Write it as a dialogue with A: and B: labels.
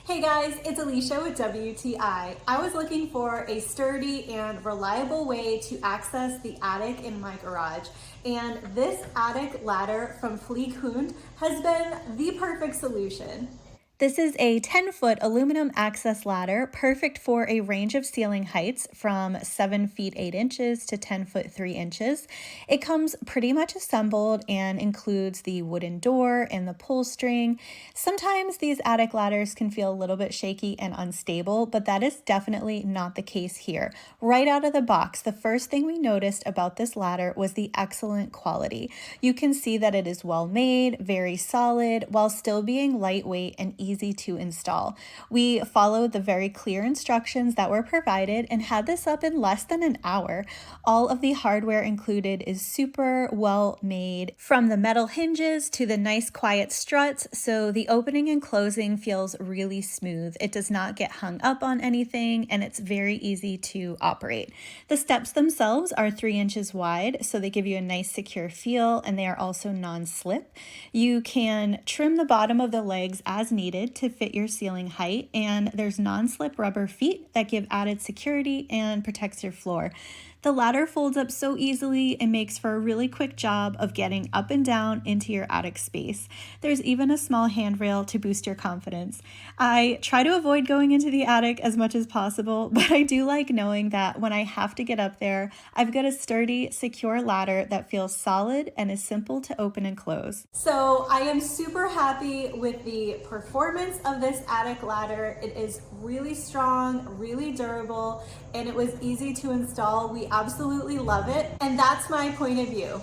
A: Hey guys, it's Alicia with WTI. I was looking for a sturdy and reliable way to access the attic in my garage, and this attic ladder from Flieghund has been the perfect solution. This is a 10-foot aluminum access ladder, perfect for a range of ceiling heights from 7 feet 8 inches to 10 foot 3 inches. It comes pretty much assembled and includes the wooden door and the pull string. Sometimes these attic ladders can feel a little bit shaky and unstable, but that is definitely not the case here. Right out of the box, the first thing we noticed about this ladder was the excellent quality. You can see that it is well made, very solid, while still being lightweight and easy to install. We followed the very clear instructions that were provided and had this up in less than an hour. All of the hardware included is super well made, from the metal hinges to the nice quiet struts, so the opening and closing feels really smooth. It does not get hung up on anything, and it's very easy to operate. The steps themselves are 3 inches wide, so they give you a nice secure feel, and they are also non-slip. You can trim the bottom of the legs as needed to fit your ceiling height, and there's non-slip rubber feet that give added security and protects your floor. The ladder folds up so easily and makes for a really quick job of getting up and down into your attic space. There's even a small handrail to boost your confidence. I try to avoid going into the attic as much as possible, but I do like knowing that when I have to get up there, I've got a sturdy, secure ladder that feels solid and is simple to open and close. So I am super happy with the performance of this attic ladder. It is really strong, really durable, and it was easy to install. We absolutely love it, and that's my point of view.